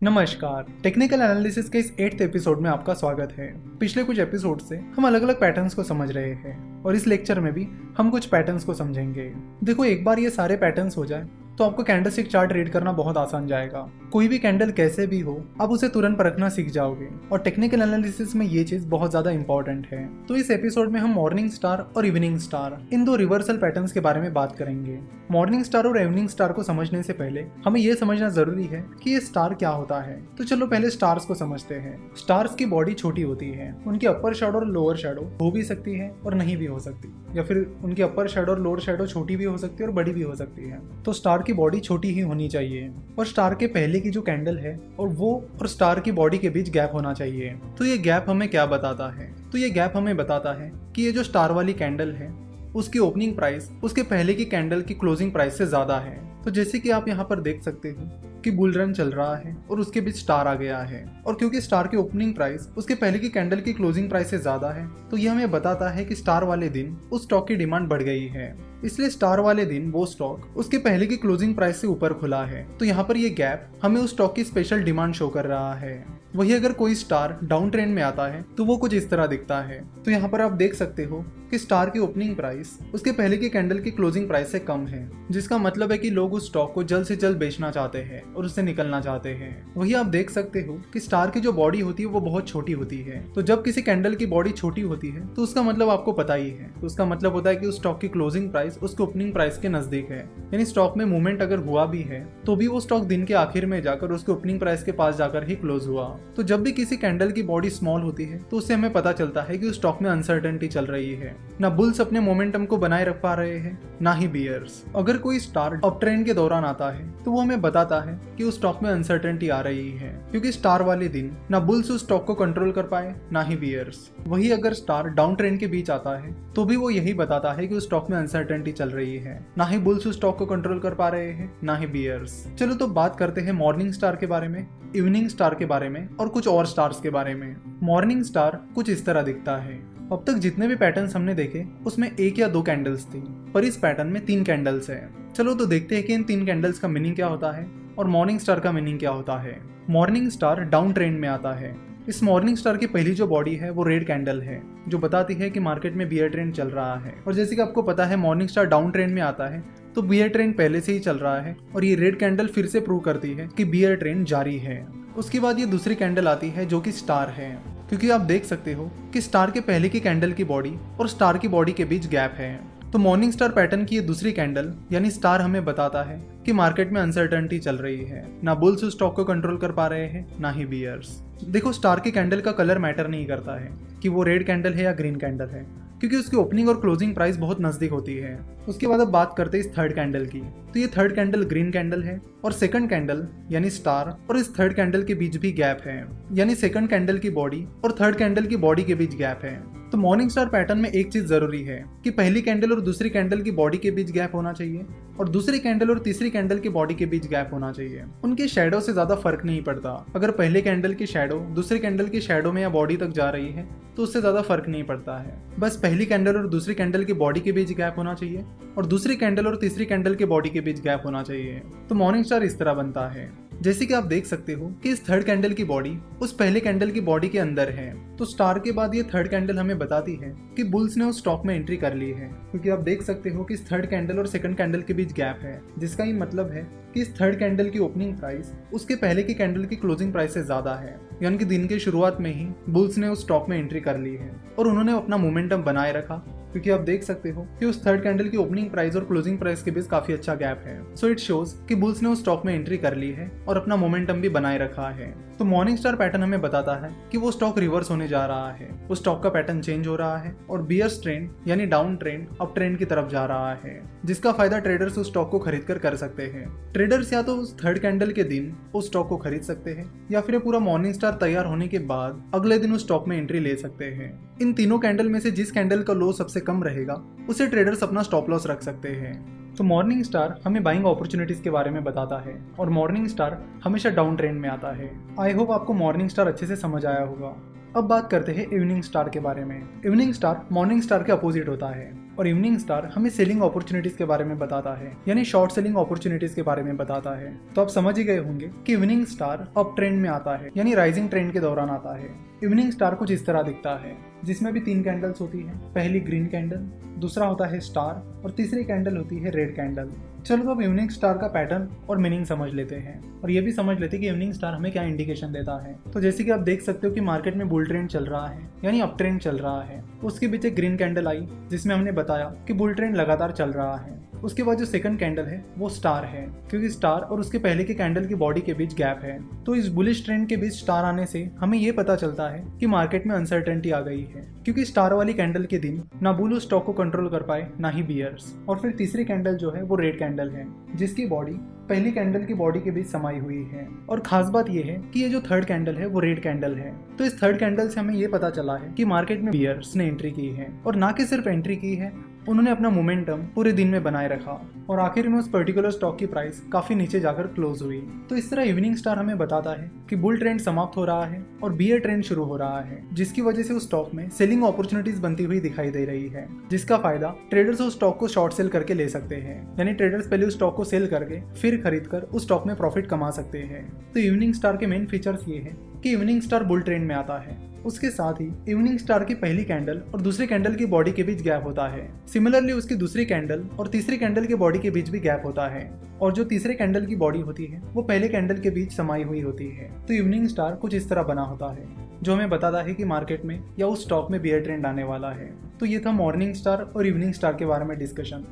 नमस्कार। Technical analysis के इस 8th एपिसोड में आपका स्वागत है। पिछले कुछ एपिसोड से हम अलग अलग पैटर्न्स को समझ रहे हैं और इस लेक्चर में भी हम कुछ पैटर्न्स को समझेंगे। देखो, एक बार ये सारे पैटर्न्स हो जाए तो आपको कैंडलस्टिक चार्ट रीड करना बहुत आसान जाएगा। कोई भी कैंडल कैसे भी हो, आप उसे तुरंत परखना सीख जाओगे और टेक्निकल एनालिसिस में ये चीज बहुत ज्यादा इंपॉर्टेंट है। तो इस एपिसोड में हम मॉर्निंग स्टार और इवनिंग स्टार इन दो रिवर्सल पैटर्न्स के बारे में बात करेंगे। मॉर्निंग स्टार और इवनिंग स्टार को समझने से पहले हमें यह समझना जरूरी है कि ये स्टार क्या होता है। तो चलो पहले स्टार्स को समझते हैं। स्टार्स की बॉडी छोटी होती है, उनकी अपर शैडो और लोअर शैडो हो भी सकती है और नहीं भी हो सकती, या फिर उनकी अपर शैडो और लोअर शैडो छोटी भी हो सकती है और बड़ी भी हो सकती है। तो स्टार की बॉडी छोटी ही होनी चाहिए और स्टार के पहले की जो कैंडल है और वो और स्टार की बॉडी के बीच गैप होना चाहिए। तो ये गैप हमें क्या बताता है? तो ये गैप हमें बताता है कि ये जो स्टार वाली कैंडल है उसकी ओपनिंग प्राइस उसके पहले की कैंडल की क्लोजिंग प्राइस से ज्यादा है। तो जैसे कि आप यहाँ पर देख सकते हो कि बुल रन चल रहा है और उसके बीच स्टार आ गया है, और क्योंकि स्टार की ओपनिंग प्राइस उसके पहले की कैंडल की क्लोजिंग प्राइस से ज्यादा है तो यह हमें बताता है कि स्टार वाले दिन उस स्टॉक की डिमांड बढ़ गई है। इसलिए स्टार वाले दिन वो स्टॉक उसके पहले की क्लोजिंग प्राइस से ऊपर खुला है। तो यहाँ पर ये गैप हमें उस स्टॉक की स्पेशल डिमांड शो कर रहा है। वही अगर कोई स्टार डाउन ट्रेंड में आता है तो वो कुछ इस तरह दिखता है। तो यहाँ पर आप देख सकते हो कि स्टार की ओपनिंग प्राइस उसके पहले की कैंडल की क्लोजिंग प्राइस से कम है, जिसका मतलब है कि लोग उस स्टॉक को जल्द से जल्द बेचना चाहते हैं और उससे निकलना चाहते हैं। वही आप देख सकते हो कि स्टार की जो बॉडी होती है वो बहुत छोटी होती है। तो जब किसी कैंडल की बॉडी छोटी होती है तो उसका मतलब आपको पता ही है। तो उसका मतलब होता है कि उस स्टॉक की क्लोजिंग प्राइस उसके ओपनिंग प्राइस के नजदीक है। यानी स्टॉक में मूवमेंट अगर हुआ भी है तो भी वो स्टॉक दिन के आखिर में जाकर उसके ओपनिंग प्राइस के पास जाकर ही क्लोज हुआ। तो जब भी किसी कैंडल की बॉडी स्मॉल होती है तो उससे हमें पता चलता है कि उस स्टॉक में अनसर्टेनिटी चल रही है। ना बुल्स अपने मोमेंटम को बनाए रख पा रहे हैं, ना ही बियर्स। अगर कोई स्टार अप ट्रेंड के दौरान आता है तो वो हमें बताता है कि उस स्टॉक में अनसर्टेनिटी आ रही है, क्योंकि स्टार वाले दिन ना बुल्स उस स्टॉक को कंट्रोल कर पाए ना ही बियर्स। वही अगर स्टार डाउन ट्रेंड के बीच आता है तो भी वो यही बताता है कि उस स्टॉक में अनसर्टेनिटी चल रही है। ना ही बुल्स उस स्टॉक को कंट्रोल कर पा रहे हैं ना ही बियर्स। चलो तो बात करते हैं मॉर्निंग स्टार के बारे में, इवनिंग स्टार के बारे में और कुछ और स्टार्स के बारे में। मॉर्निंग स्टार कुछ इस तरह दिखता है। अब तक जितने भी पैटर्न्स हमने देखे उसमें एक या दो कैंडल्स थी, पर इस पैटर्न में 3 कैंडल्स है। चलो तो देखते हैं कि इन 3 कैंडल्स का मीनिंग क्या होता है और मॉर्निंग स्टार का मीनिंग क्या होता है। मॉर्निंग स्टार डाउन ट्रेंड में आता है। इस मॉर्निंग स्टार की पहली जो बॉडी है वो रेड कैंडल है, जो बताती है कि मार्केट में बियर ट्रेंड चल रहा है। और जैसे कि आपको पता है मॉर्निंग स्टार डाउन ट्रेंड में आता है तो बियर ट्रेंड पहले से ही चल रहा है और ये रेड कैंडल फिर से प्रूव करती है कि बियर ट्रेंड जारी है। उसके बाद ये दूसरी कैंडल आती है जो कि स्टार है, क्योंकि आप देख सकते हो कि स्टार के पहले की कैंडल की बॉडी और स्टार की बॉडी के बीच गैप है। तो मॉर्निंग स्टार पैटर्न की ये दूसरी कैंडल यानी स्टार हमें बताता है कि मार्केट में अनसर्टेनिटी चल रही है। ना बुल्स उस स्टॉक को कंट्रोल कर पा रहे हैं ना ही बियर्स। देखो, स्टार की कैंडल का कलर मैटर नहीं करता है कि वो रेड कैंडल है या ग्रीन कैंडल है, क्योंकि उसकी ओपनिंग और क्लोजिंग प्राइस बहुत नजदीक होती है। उसके बाद अब बात करते हैं इस थर्ड कैंडल की। तो ये थर्ड कैंडल ग्रीन कैंडल है और सेकंड कैंडल यानी स्टार और इस थर्ड कैंडल के बीच भी गैप है, यानी सेकंड कैंडल की बॉडी और थर्ड कैंडल की बॉडी के बीच गैप है। तो मॉर्निंग स्टार पैटर्न में एक चीज जरूरी है कि पहली कैंडल और दूसरी कैंडल की बॉडी के बीच गैप होना चाहिए और दूसरी कैंडल और तीसरी कैंडल की बॉडी के बीच गैप होना चाहिए। उनकी शैडो से ज्यादा फर्क नहीं पड़ता। अगर पहले कैंडल की शैडो दूसरी कैंडल की शैडो में या बॉडी तक जा रही है तो उससे ज्यादा फर्क नहीं पड़ता है। बस पहली कैंडल और दूसरी कैंडल की बॉडी के बीच गैप होना चाहिए और दूसरी कैंडल और तीसरी कैंडल के बॉडी के बीच गैप होना चाहिए। तो मॉर्निंग स्टार इस तरह बनता है। जैसे कि आप देख सकते हो कि इस थर्ड कैंडल की बॉडी उस पहले कैंडल की बॉडी के अंदर है। तो स्टार के बाद ये थर्ड कैंडल हमें बताती है कि बुल्स ने उस स्टॉक में एंट्री कर ली है, क्योंकि आप देख सकते हो कि इस थर्ड कैंडल और सेकंड कैंडल के बीच गैप है, जिसका ये मतलब है कि इस थर्ड कैंडल की ओपनिंग प्राइस उसके पहले की कैंडल की क्लोजिंग प्राइस से ज्यादा है। यानी कि दिन की शुरुआत में ही बुल्स ने उस स्टॉक में एंट्री कर ली है और उन्होंने अपना मोमेंटम बनाए रखा, क्योंकि आप देख सकते हो कि उस थर्ड कैंडल की ओपनिंग प्राइस और क्लोजिंग प्राइस के बीच काफी अच्छा गैप है। सो इट शोज कि बुल्स ने उस स्टॉक में एंट्री कर ली है और अपना मोमेंटम भी बनाए रखा है। तो मॉर्निंग स्टार पैटर्न हमें बताता है कि वो स्टॉक रिवर्स होने जा रहा है, उस स्टॉक का पैटर्न चेंज हो रहा है और बियर्स ट्रेंड यानी डाउन ट्रेंड अप ट्रेंड की तरफ जा रहा है, जिसका फायदा ट्रेडर्स उस स्टॉक को खरीद कर सकते हैं। ट्रेडर्स या तो उस थर्ड कैंडल के दिन उस स्टॉक को खरीद सकते हैं या फिर पूरा मॉर्निंग स्टार तैयार होने के बाद अगले दिन उस स्टॉक में एंट्री ले सकते हैं। इन तीनों कैंडल में से जिस कैंडल का लो सबसे कम रहेगा उसे ट्रेडर्स अपना स्टॉप लॉस रख सकते हैं। तो मॉर्निंग स्टार हमें बाइंग अपॉर्चुनिटीज के बारे में बताता है और मॉर्निंग स्टार हमेशा डाउन ट्रेंड में आता है। आई होप आपको मॉर्निंग स्टार अच्छे से समझ आया होगा। अब बात करते हैं इवनिंग स्टार के बारे में। इवनिंग स्टार मॉर्निंग स्टार के अपोजिट होता है और इवनिंग स्टार हमें सेलिंग अपॉर्चुनिटीज के बारे में बताता है, यानी शॉर्ट सेलिंग अपॉर्चुनिटीज के बारे में बताता है। तो आप समझ ही गए होंगे कि इवनिंग स्टार अप ट्रेंड में आता है, यानी राइजिंग ट्रेंड के दौरान आता है। इवनिंग स्टार कुछ इस तरह दिखता है, जिसमें भी 3 कैंडल्स होती है। पहली ग्रीन कैंडल, दूसरा होता है स्टार और तीसरी कैंडल होती है रेड कैंडल। चलो तो अब इवनिंग स्टार का पैटर्न और मीनिंग समझ लेते हैं और ये भी समझ लेते हैं कि इवनिंग स्टार हमें क्या इंडिकेशन देता है। तो जैसे कि आप देख सकते हो कि मार्केट में बुल ट्रेंड चल रहा है, यानी अप ट्रेंड चल रहा है। उसके बीच एक ग्रीन कैंडल आई जिसमें हमने बताया कि बुल ट्रेंड लगातार चल रहा है। उसके बाद जो सेकंड कैंडल है वो स्टार है, क्योंकि स्टार और उसके पहले के कैंडल की बॉडी के बीच गैप है। तो इस बुलिश ट्रेंड के बीच स्टार आने से हमें ये पता चलता है कि मार्केट में अनसर्टेनिटी आ गई है, क्योंकि स्टार वाली कैंडल के दिन ना बुल उस स्टॉक को कंट्रोल कर पाए ना ही बियर्स। और फिर तीसरी कैंडल जो है वो रेड कैंडल है, जिसकी बॉडी पहली कैंडल की बॉडी के बीच समाई हुई है। और खास बात यह है कि ये जो थर्ड कैंडल है वो रेड कैंडल है। तो इस थर्ड कैंडल से हमें ये पता चला है कि मार्केट में बियर्स ने एंट्री की है, और ना कि सिर्फ एंट्री की है, उन्होंने अपना मोमेंटम पूरे दिन में बनाए रखा और आखिर में उस पर्टिकुलर स्टॉक की प्राइस काफी नीचे जाकर क्लोज हुई। तो इस तरह इवनिंग स्टार हमें बताता है कि बुल ट्रेंड समाप्त हो रहा है और बियर ट्रेंड शुरू हो रहा है, जिसकी वजह से उस स्टॉक में सेलिंग अपॉर्चुनिटीज बनती हुई दिखाई दे रही है, जिसका फायदा ट्रेडर्स उस स्टॉक को शॉर्ट सेल करके ले सकते हैं। यानी ट्रेडर्स पहले उस स्टॉक को सेल करके फिर खरीद कर उस स्टॉक में प्रॉफिट कमा सकते हैं। तो इवनिंग स्टार के मेन फीचर्स ये है कि इवनिंग स्टार बुल ट्रेंड में आता है। उसके साथ ही इवनिंग स्टार की पहली कैंडल और दूसरी कैंडल की बॉडी के बीच गैप होता है। सिमिलरली उसकी दूसरी कैंडल और तीसरी कैंडल की बॉडी के बीच भी गैप होता है, और जो तीसरे कैंडल की बॉडी होती है वो पहले कैंडल के बीच समाई हुई होती है। तो इवनिंग स्टार कुछ इस तरह बना होता है, जो हमें बताता है कि मार्केट में या उस स्टॉक में बियर ट्रेंड आने वाला है। तो ये था मॉर्निंग स्टार और इवनिंग स्टार के बारे में डिस्कशन।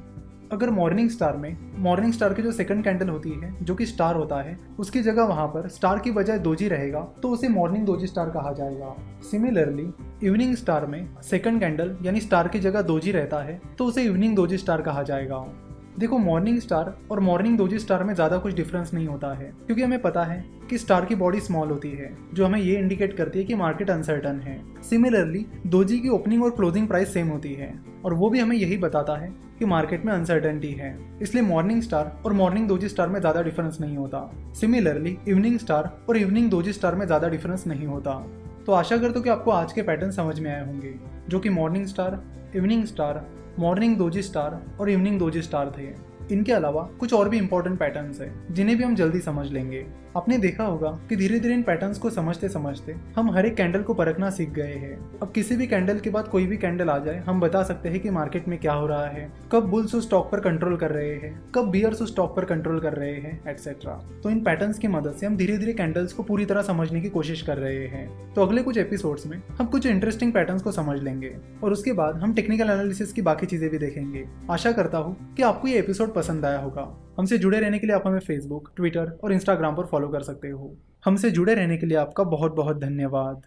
अगर मॉर्निंग स्टार की जो सेकंड कैंडल होती है जो कि स्टार होता है, उसकी जगह वहां पर स्टार की बजाय दोजी रहेगा तो उसे मॉर्निंग दोजी स्टार कहा जाएगा। सिमिलरली इवनिंग स्टार में सेकंड कैंडल यानी स्टार की जगह दोजी रहता है तो उसे इवनिंग दोजी स्टार कहा जाएगा। देखो, मॉर्निंग स्टार और मॉर्निंग दोजी स्टार में ज़्यादा कुछ डिफरेंस नहीं होता है, क्योंकि हमें पता है कि स्टार की बॉडी स्मॉल होती है, जो हमें ये इंडिकेट करती है कि मार्केट अनसर्टन है। सिमिलरली दोजी की ओपनिंग और क्लोजिंग प्राइस सेम होती है, और वो भी हमें यही बताता है कि मार्केट में अनसर्टेनिटी है। इसलिए मॉर्निंग स्टार और मॉर्निंग दोजी स्टार में ज़्यादा डिफरेंस नहीं होता। सिमिलरली इवनिंग स्टार और इवनिंग दोजी स्टार में ज़्यादा डिफरेंस नहीं होता। तो आशा करता हूँ कि आपको आज के पैटर्न समझ में आए होंगे, जो कि morning star, evening star, morning doji star और इवनिंग दोजी स्टार थे। इनके अलावा कुछ और भी इंपॉर्टेंट पैटर्न्स हैं जिन्हें भी हम जल्दी समझ लेंगे। आपने देखा होगा कि धीरे धीरे इन पैटर्न्स को समझते समझते हम हर एक कैंडल को परखना सीख गए हैं। अब किसी भी कैंडल के बाद कोई भी कैंडल आ जाए, हम बता सकते हैं कि मार्केट में क्या हो रहा है, कब बुल्स उस स्टॉक पर कंट्रोल कर रहे हैं, कब बियर्स उस स्टॉक पर कंट्रोल कर रहे हैं, एटसेट्रा। तो इन पैटर्न्स की मदद से हम धीरे धीरे कैंडल्स को पूरी तरह समझने की कोशिश कर रहे हैं। तो अगले कुछ एपिसोड्स में हम कुछ इंटरेस्टिंग पैटर्न्स को समझ लेंगे और उसके बाद हम टेक्निकल एनालिसिस की बाकी चीजें भी देखेंगे। आशा करता हूँ कि आपको ये एपिसोड पसंद आया होगा। हमसे जुड़े रहने के लिए आप हमें फेसबुक, ट्विटर और इंस्टाग्राम पर फॉलो कर सकते हो। हमसे जुड़े रहने के लिए आपका बहुत बहुत धन्यवाद।